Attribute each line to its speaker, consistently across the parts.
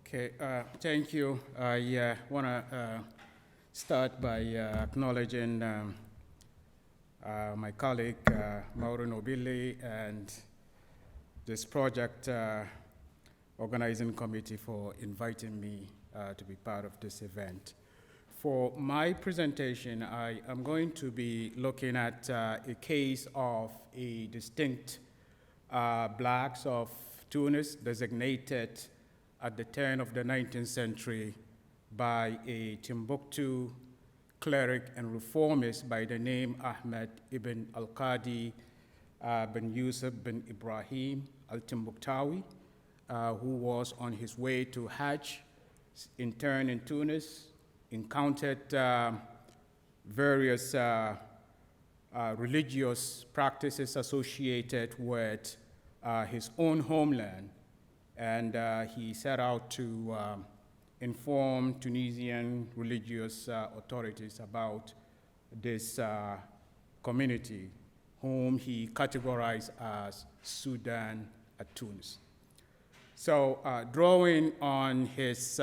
Speaker 1: Okay, thank you. I want to start by acknowledging my colleague, Mauro Nobili, and this project organizing committee for inviting me to be part of this event. For my presentation, I am going to be looking at a case of a distinct blacks of Tunis designated at the turn of the 19th century by a Timbuktu cleric and reformist by the name Ahmed ibn al-Qadi bin Yusuf bin Ibrahim al-Timbuktawi, who was on his way to Hajj, interned in Tunis, encountered various religious practices associated with his own homeland, and he set out to inform Tunisian religious authorities about this community, whom he categorized as Sudan at Tunis. So drawing on his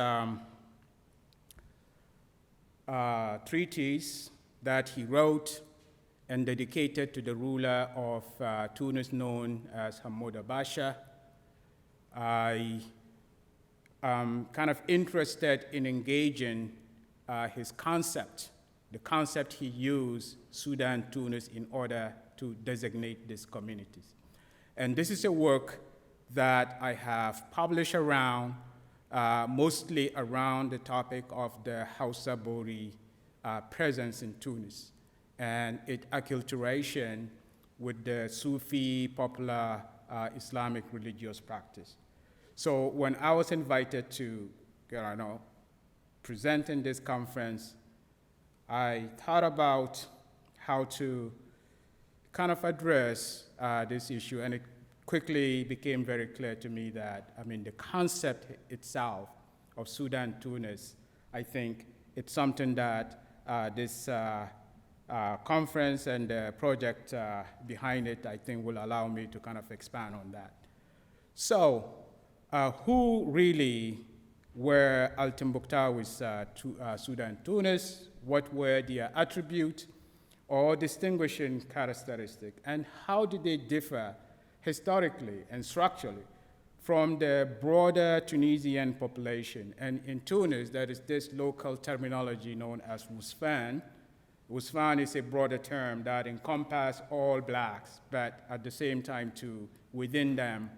Speaker 1: treatise that he wrote and dedicated to the ruler of Tunis known as Hamoud Basha, I am kind of interested in engaging his concept, the concept he used, Sudan, Tunis, in order to designate these communities. And this is a work that I have published around, mostly around the topic of the Hausa Bori presence in Tunis and its acculturation with the Sufi popular Islamic religious practice. So when I was invited to present in this conference, I thought about how to kind of address this issue, and it quickly became very clear to me that, the concept itself of Sudan, Tunis, I think it's something that this conference and the project behind it, I think will allow me to kind of expand on that. So, who really were al-Timbuktawi's Sudan, Tunis? What were their attributes or distinguishing characteristics? And how did they differ historically and structurally from the broader Tunisian population? And in Tunis, there is this local terminology known as Wusfan. Wusfan is a broader term that encompasses all blacks, but at the same time, too, within them,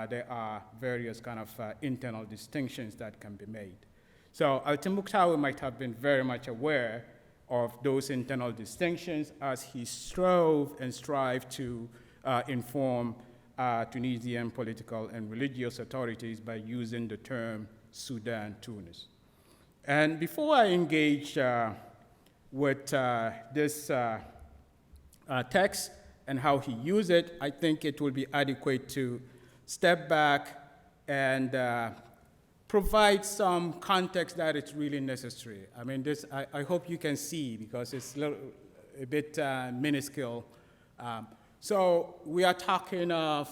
Speaker 1: there are various kind of internal distinctions that can be made. So al-Timbuktawi might have been very much aware of those internal distinctions as he strove and strived to inform Tunisian political and religious authorities by using the term Sudan, Tunis. And before I engage with this text and how he used it, I think it will be adequate to step back and provide some context that is really necessary. This I hope you can see because it's a bit minuscule. So we are talking of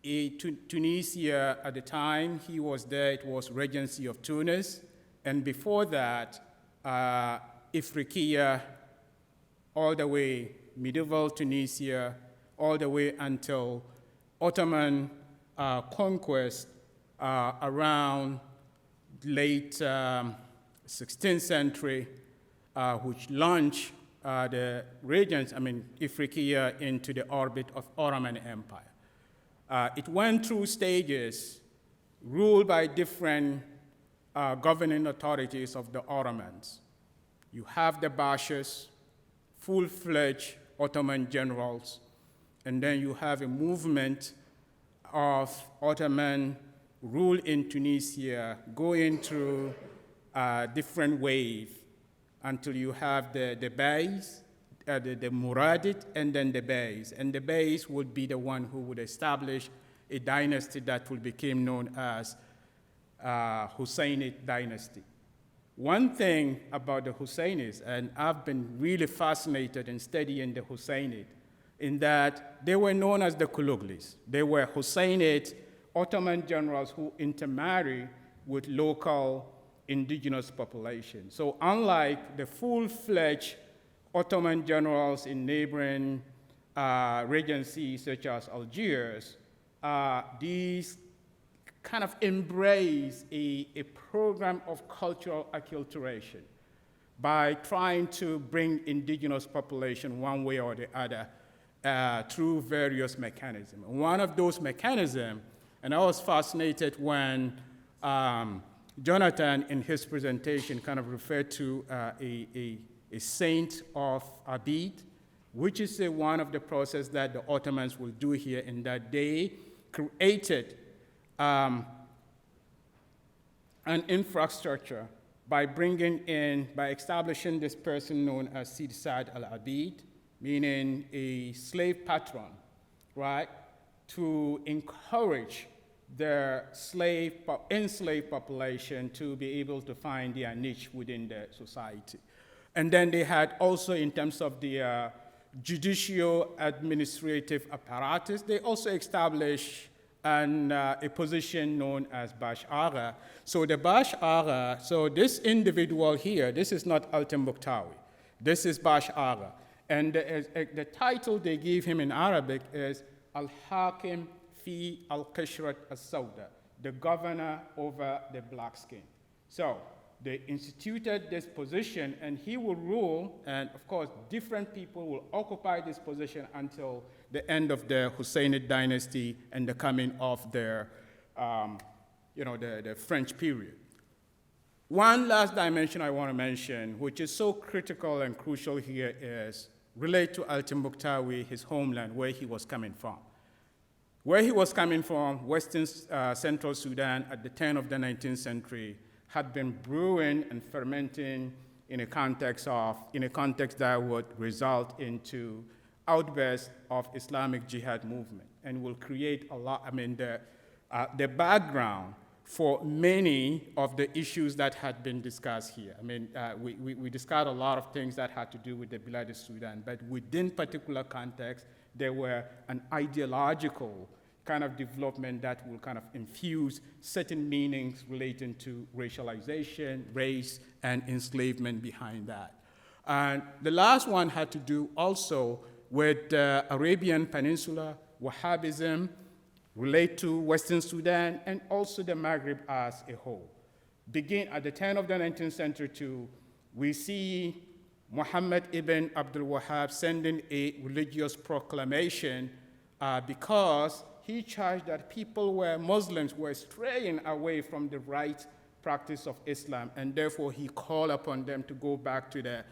Speaker 1: Tunisia at the time he was there. It was Regency of Tunis, and before that, Ifriqiya, all the way medieval Tunisia, all the way until Ottoman conquest around late 16th century, which launched the regions, Ifriqiya, into the orbit of Ottoman Empire. It went through stages ruled by different governing authorities of the Ottomans. You have the Bashas, full-fledged Ottoman generals, and then you have a movement of Ottoman rule in Tunisia going through different waves until you have the Beys, the Muradid, and then the Beys. And the Beys would be the one who would establish a dynasty that will become known as Husseinid dynasty. One thing about the Husseinis, and I've been really fascinated in studying the Husseinid, in that they were known as the Kuluglis. They were Husseinid Ottoman generals who intermarried with local indigenous population. So unlike the full-fledged Ottoman generals in neighboring regencies such as Algiers, these kind of embrace a program of cultural acculturation by trying to bring indigenous population one way or the other through various mechanisms. One of those mechanisms, and I was fascinated when Jonathan in his presentation kind of referred to a saint of Abid, which is one of the processes that the Ottomans will do here in that they created an infrastructure by establishing this person known as Sid Saad al-Abid, meaning a slave patron, right, to encourage their enslaved population to be able to find their niche within the society. And then they had also, in terms of the judicial administrative apparatus, they also established a position known as Bash Agha. So the Bash Agha, so this individual here, this is not al-Timbuktawi, this is Bash Agha. And the title they gave him in Arabic is Al-Hakim fi al-Qishrat al-Sawda, the governor over the black skin. So they instituted this position, and he will rule, and of course, different people will occupy this position until the end of the Hussein dynasty and the coming of their, the French period. One last dimension I want to mention, which is so critical and crucial here, is relate to al-Timbuktawi, his homeland, where he was coming from. Where he was coming from, Western Central Sudan at the turn of the 19th century, had been brewing and fermenting in a context that would result into outbursts of Islamic Jihad movement, and will create a lot, the background for many of the issues that had been discussed here. We discussed a lot of things that had to do with the Bilad Sudan, but within particular context, there were an ideological kind of development that will kind of infuse certain meanings relating to racialization, race, and enslavement behind that. And the last one had to do also with the Arabian Peninsula, Wahhabism, relate to Western Sudan, and also the Maghreb as a whole. Begin at the turn of the 19th century too, we see Muhammad ibn Abdul Wahhab sending a religious proclamation because he charged that Muslims were straying away from the right practice of Islam, and therefore he called upon them to go back to the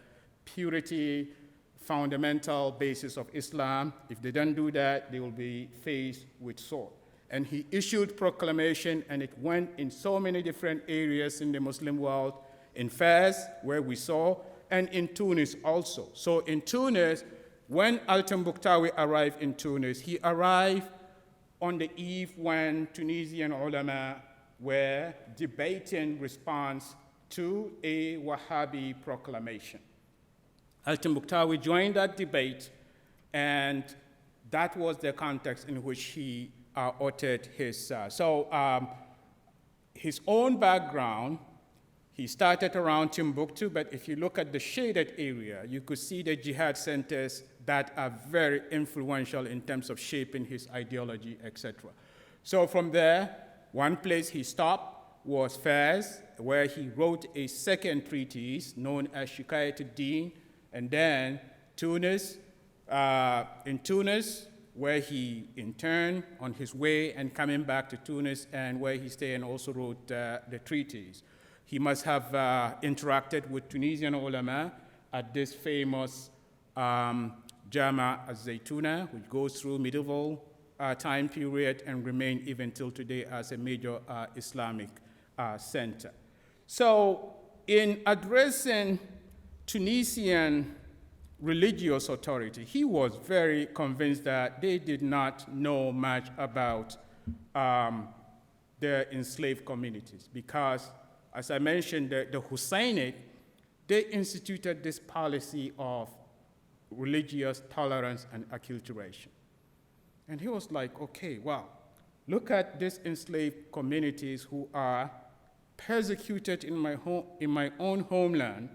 Speaker 1: purity, fundamental basis of Islam. If they don't do that, they will be faced with sword. And he issued proclamation, and it went in so many different areas in the Muslim world, in Fez, where we saw, and in Tunis also. So in Tunis, when al-Timbuktawi arrived in Tunis, he arrived on the eve when Tunisian ulama were debating response to a Wahhabi proclamation. Al-Timbuktawi joined that debate, and that was the context in which he uttered his, his own background. He started around Timbuktu, but if you look at the shaded area, you could see the jihad centers that are very influential in terms of shaping his ideology, etc. So from there, one place he stopped was Fez, where he wrote a second treatise known as Shikayat ad-Din, and then Tunis, in Tunis, where he in turn, on his way and coming back to Tunis, and where he stayed and also wrote the treatise. He must have interacted with Tunisian ulama at this famous Jama al-Zaytuna, which goes through medieval time period and remain even till today as a major Islamic center. So in addressing Tunisian religious authority, he was very convinced that they did not know much about their enslaved communities because, as I mentioned, the Husseinid, they instituted this policy of religious tolerance and acculturation. And he was like, okay, well, look at these enslaved communities who are persecuted in my own homeland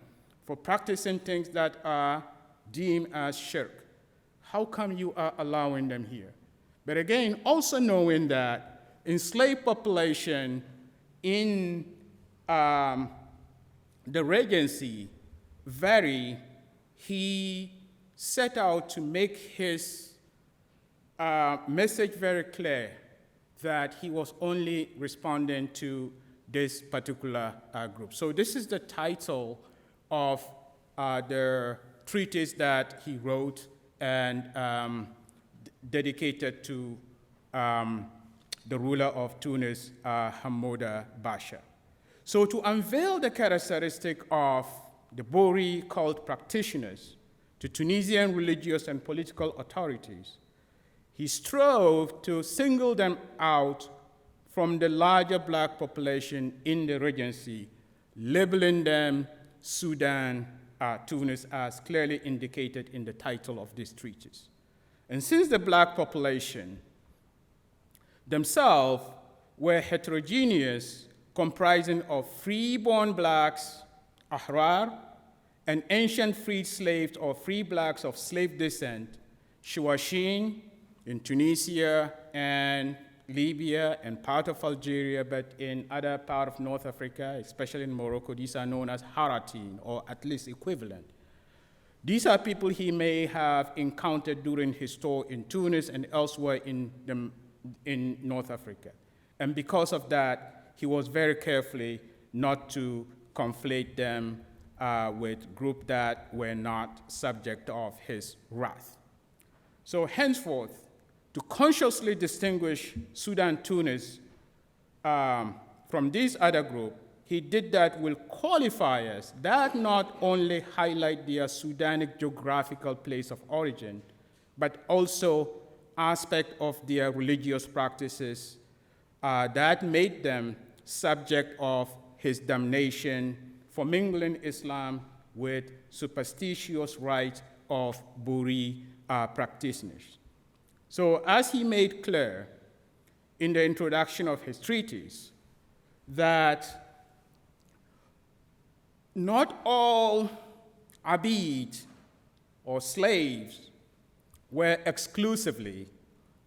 Speaker 1: for practicing things that are deemed as shirk. How come you are allowing them here? But again, also knowing that enslaved population in the Regency vary, he set out to make his message very clear that he was only responding to this particular group. So this is the title of the treatise that he wrote and dedicated to the ruler of Tunis, Hamoud Basha. So to unveil the characteristic of the Bouri cult practitioners to Tunisian religious and political authorities, he strove to single them out from the larger black population in the Regency, labeling them Sudan, Tunis, as clearly indicated in the title of this treatise. And since the black population themselves were heterogeneous, comprising of free-born blacks, ahrar, and ancient freed slaves or free blacks of slave descent, Shuashin in Tunisia and Libya and part of Algeria, but in other part of North Africa, especially in Morocco, these are known as Haratin, or at least equivalent. These are people he may have encountered during his tour in Tunis and elsewhere in North Africa. And because of that, he was very careful not to conflate them with groups that were not subject of his wrath. So henceforth, to consciously distinguish Sudan, Tunis from this other group, he did that with qualifiers that not only highlight their Sudanic geographical place of origin, but also aspect of their religious practices that made them subject of his damnation for mingling Islam with superstitious rites of Bouri practitioners. So as he made clear in the introduction of his treatise, that not all abid or slaves were exclusively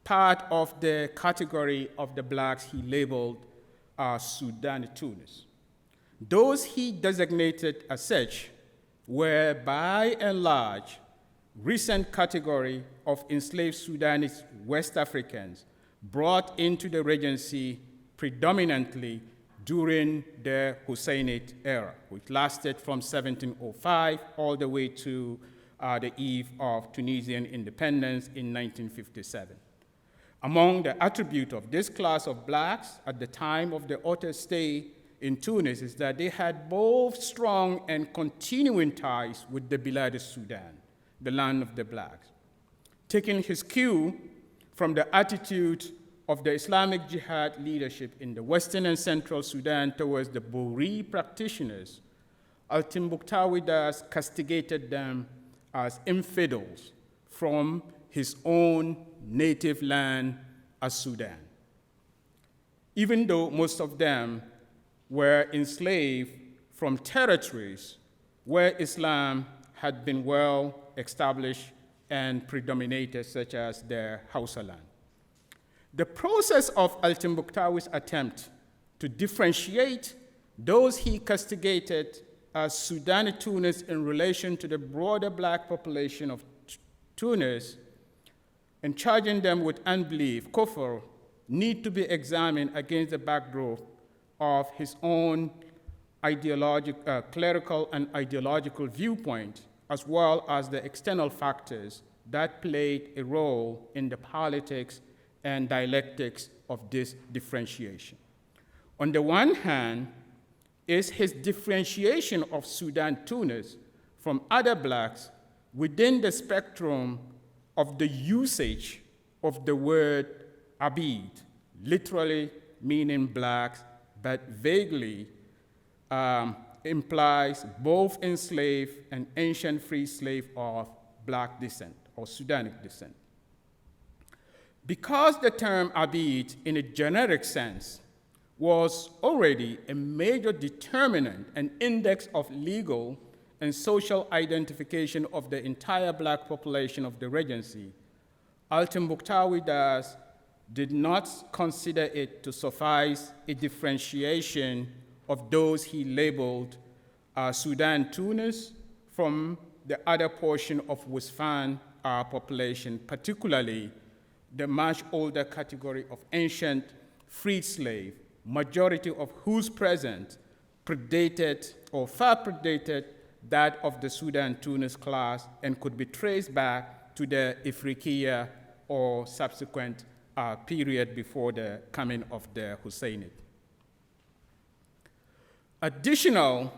Speaker 1: part of the category of the blacks he labeled Sudan, Tunis. Those he designated as such were by and large recent category of enslaved Sudanese West Africans brought into the Regency predominantly during the Husseinid era, which lasted from 1705 all the way to the eve of Tunisian independence in 1957. Among the attributes of this class of blacks at the time of the author's stay in Tunis is that they had both strong and continuing ties with the Bilad Sudan, the land of the blacks. Taking his cue from the attitude of the Islamic Jihad leadership in the Western and Central Sudan towards the Bouri practitioners, Al-Timbuktawi thus castigated them as infidels from his own native land as Sudan, even though most of them were enslaved from territories where Islam had been well established and predominated, such as their Hausa land. The process of Al-Timbuktawi's attempt to differentiate those he castigated as Sudan and Tunis in relation to the broader black population of Tunis and charging them with unbelief, kufr, need to be examined against the backdrop of his own clerical and ideological viewpoint, as well as the external factors that played a role in the politics and dialectics of this differentiation. On the one hand, is his differentiation of Sudan, Tunis from other blacks within the spectrum of the usage of the word abid, literally meaning blacks, but vaguely implies both enslaved and ancient free slave of black descent or Sudanic descent. Because the term abid in a generic sense was already a major determinant and index of legal and social identification of the entire black population of the Regency, Al-Timbuktawi thus did not consider it to suffice a differentiation of those he labeled Sudan Tunis from the other portion of Westphal population, particularly the much older category of ancient freed slave, majority of whose presence predated or far predated that of the Sudan Tunis class and could be traced back to the Ifriqiya or subsequent period before the coming of the Husseinid. Additional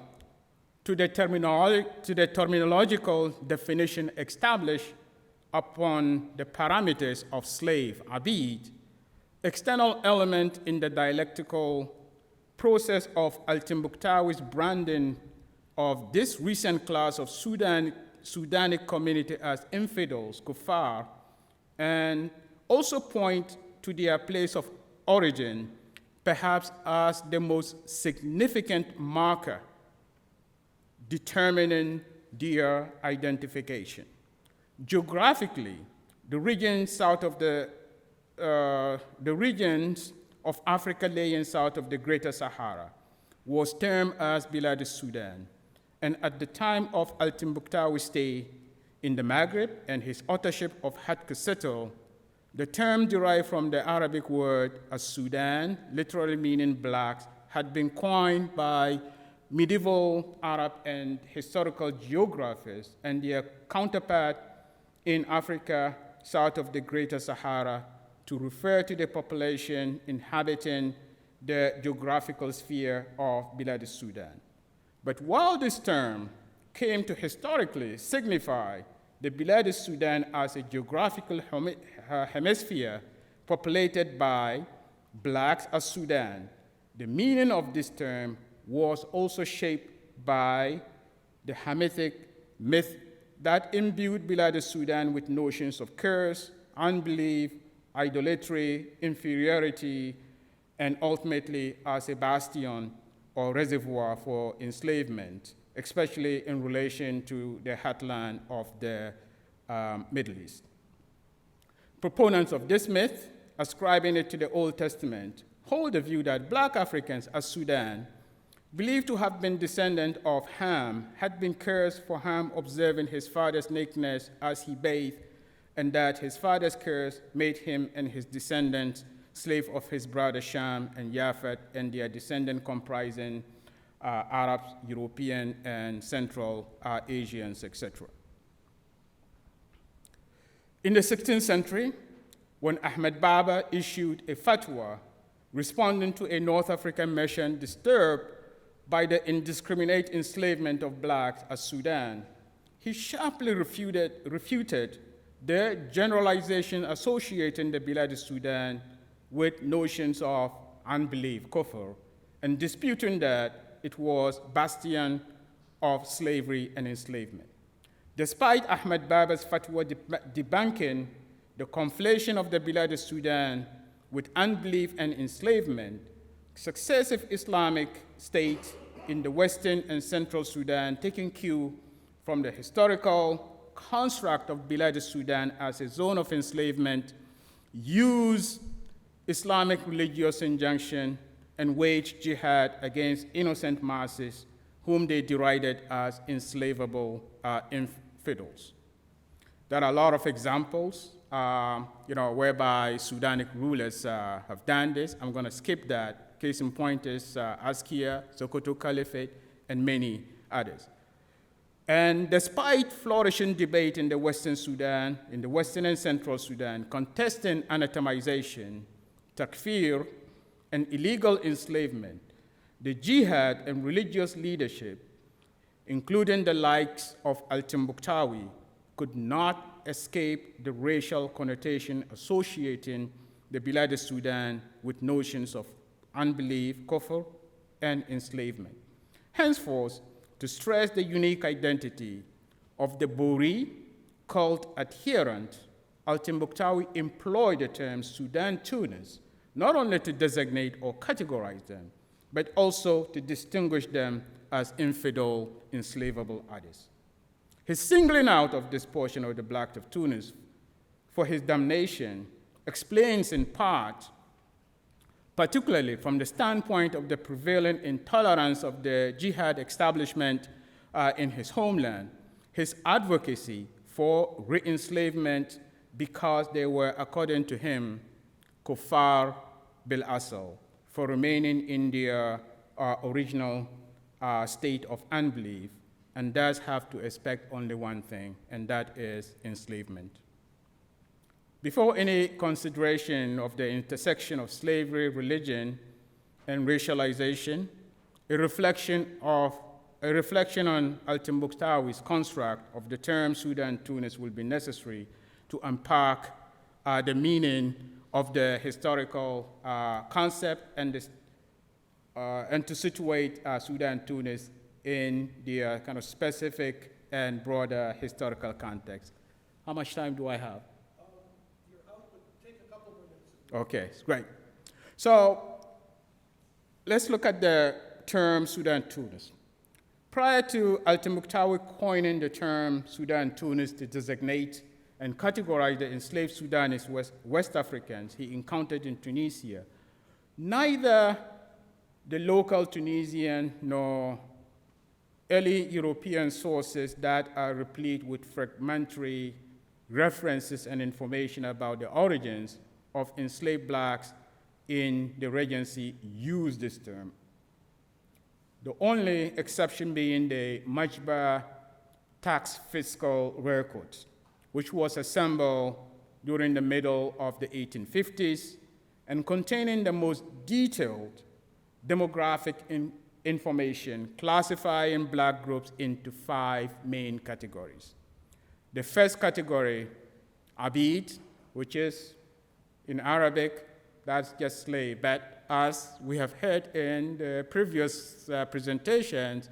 Speaker 1: to the terminological definition established upon the parameters of slave, abid, external element in the dialectical process of Al-Timbuktawi's branding of this recent class of Sudanic community as infidels, kuffar, and also point to their place of origin, perhaps as the most significant marker determining their identification. Geographically, the regions of Africa laying south of the Greater Sahara was termed as Bilad al-Sudan, and at the time of Al-Timbuktawi's stay in the Maghreb and his authorship of Hat Qasitl, the term derived from the Arabic word as-Sudan, literally meaning blacks, had been coined by medieval Arab and historical geographers and their counterpart in Africa south of the Greater Sahara to refer to the population inhabiting the geographical sphere of Bilad al-Sudan. But while this term came to historically signify the Bilad al-Sudan as a geographical hemisphere populated by blacks as Sudan, the meaning of this term was also shaped by the Hamitic myth that imbued Bilad al-Sudan with notions of curse, unbelief, idolatry, inferiority, and ultimately as a bastion or reservoir for enslavement, especially in relation to the heartland of the Middle East. Proponents of this myth, ascribing it to the Old Testament, hold the view that black Africans as Sudan, believed to have been descendant of Ham, had been cursed for Ham observing his father's nakedness as he bathed, and that his father's curse made him and his descendants slave of his brother Sham and Yafet and their descendant comprising Arabs, European, and Central Asians, etc. In the 16th century, when Ahmed Baba issued a fatwa responding to a North African mission disturbed by the indiscriminate enslavement of blacks as Sudan, he sharply refuted the generalization associating the Bilad al-Sudan with notions of unbelief, kufr, and disputing that it was bastion of slavery and enslavement. Despite Ahmed Baba's fatwa debunking the conflation of the Bilad al-Sudan with unbelief and enslavement, successive Islamic states in the Western and Central Sudan, taking cue from the historical construct of Bilad al-Sudan as a zone of enslavement, use Islamic religious injunction and wage jihad against innocent masses whom they derided as enslavable infidels. There are a lot of examples whereby Sudanic rulers have done this. I'm going to skip that. Case in point is Askia, Sokoto Caliphate, and many others. And despite flourishing debate in the Western Sudan, in the Western and Central Sudan, contesting anatomization, takfir, and illegal enslavement, the jihad and religious leadership, including the likes of Al-Timbuktawi, could not escape the racial connotation associating the Bilad al-Sudan with notions of unbelief, kufr, and enslavement. Henceforth, to stress the unique identity of the Buri cult adherent, Al-Timbuktawi employed the term Sudan Tunis not only to designate or categorize them, but also to distinguish them as infidel, enslavable others. His singling out of this portion of the Blacks of Tunis for his damnation explains in part, particularly from the standpoint of the prevailing intolerance of the jihad establishment in his homeland, his advocacy for re-enslavement because they were, according to him, kuffar bil asal, for remaining in their original state of unbelief, and thus have to expect only one thing, and that is enslavement. Before any consideration of the intersection of slavery, religion, and racialization, a reflection on Al-Timbuktu's construct of the term Sudan-Tunis will be necessary to unpack the meaning of the historical concept and to situate Sudan-Tunis in the kind of specific and broader historical context. How much time do I have?
Speaker 2: Your house would take a couple minutes.
Speaker 1: Okay, great. So let's look at the term Sudan-Tunis. Prior to Al-Timbuktu coining the term Sudan-Tunis to designate and categorize the enslaved Sudanese West Africans he encountered in Tunisia, neither the local Tunisian nor early European sources that are replete with fragmentary references and information about the origins of enslaved blacks in the Regency use this term. The only exception being the Majba tax fiscal records, which was assembled during the middle of the 1850s and containing the most detailed demographic information classifying black groups into 5 main categories. The first category, Abid, which is in Arabic, that's just slave, but as we have heard in the previous presentations,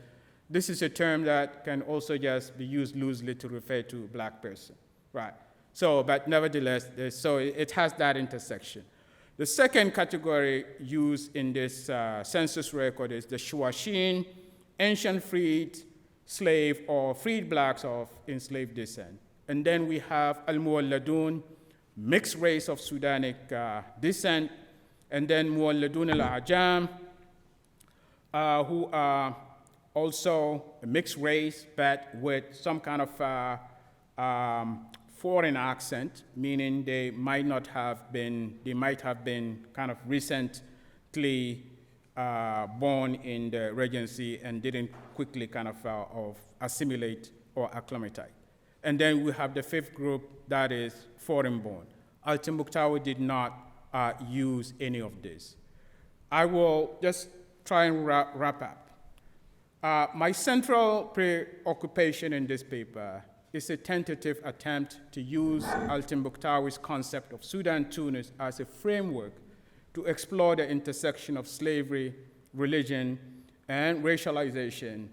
Speaker 1: this is a term that can also just be used loosely to refer to a black person, right? So, but nevertheless, so it has that intersection. The second category used in this census record is the Shuashin, ancient freed slave or freed blacks of enslaved descent. And then we have Al-Muwalladun, mixed race of Sudanic descent, and then Muwalladun al-Ajam, who are also a mixed race, but with some kind of foreign accent, meaning they might have been kind of recently born in the Regency and didn't quickly kind of assimilate or acclimatize. And then we have the fifth group that is foreign-born. Al-Timbuktu did not use any of this. I will just try and wrap up. My central preoccupation in this paper is a tentative attempt to use Al-Timbuktu's concept of Sudan-Tunis as a framework to explore the intersection of slavery, religion, and racialization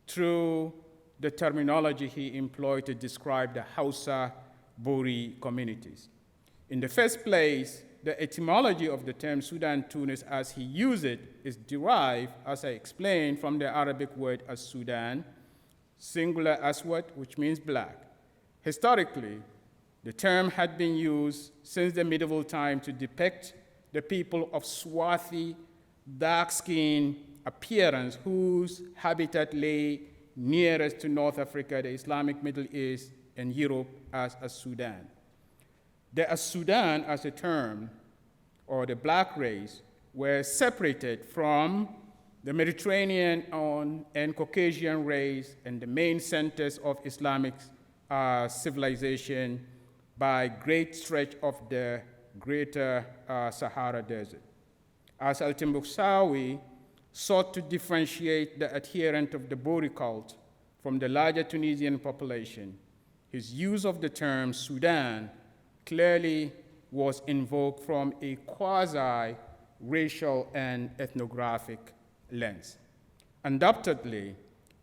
Speaker 1: through the terminology he employed to describe the Hausa Bori communities. In the first place, the etymology of the term Sudan-Tunis as he used it is derived, as I explained, from the Arabic word as Sudan, singular aswad, which means black. Historically, the term had been used since the medieval time to depict the people of swarthy, dark-skinned appearance whose habitat lay nearest to North Africa, the Islamic Middle East, and Europe as Sudan. The Sudan as a term, or the black race, were separated from the Mediterranean and Caucasian race and the main centers of Islamic civilization by great stretch of the greater Sahara Desert. As Al-Timbuktu sought to differentiate the adherent of the Bori cult from the larger Tunisian population, his use of the term Sudan clearly was invoked from a quasi-racial and ethnographic lens. Undoubtedly,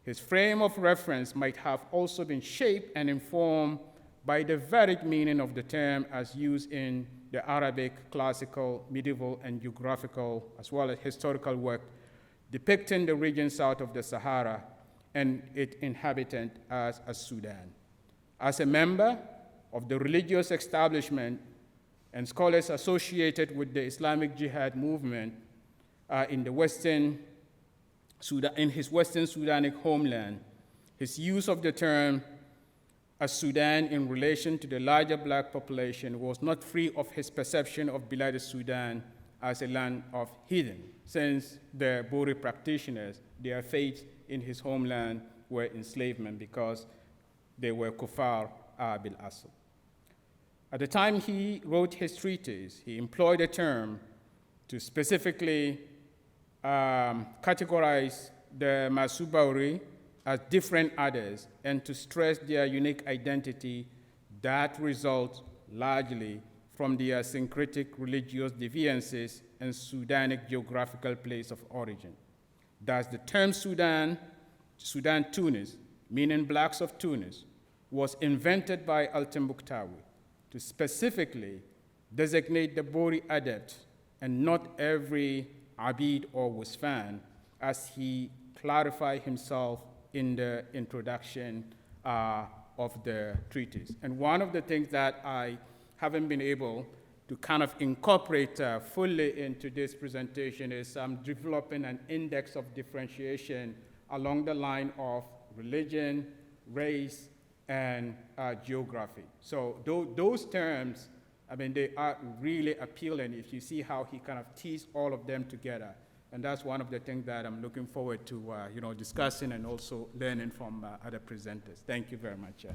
Speaker 1: his frame of reference might have also been shaped and informed by the varied meaning of the term as used in the Arabic, classical, medieval, and geographical, as well as historical work depicting the region south of the Sahara and its inhabitant as a Sudan. As a member of the religious establishment and scholars associated with the Islamic Jihad movement in his Western Sudanic homeland, his use of the term as Sudan in relation to the larger black population was not free of his perception of Bilad Sudan as a land of heathen, since the Bori practitioners, their fate in his homeland were enslavement because they were Kufar bil Asl. At the time he wrote his treatise, he employed a term to specifically categorize the Masubauri as different others and to stress their unique identity that results largely from their syncretic religious deviances and Sudanic geographical place of origin. Thus, the term Sudan Tunis, meaning blacks of Tunis, was invented by Al-Timbuktawi to specifically designate the Bori adept and not every Abid or Wasfan, as he clarified himself in the introduction of the treatise. And one of the things that I haven't been able to kind of incorporate fully into this presentation is developing an index of differentiation along the line of religion, race, and geography. So those terms, I mean, they are really appealing if you see how he kind of teased all of them together. And that's one of the things that I'm looking forward to discussing and also learning from other presenters. Thank you very much.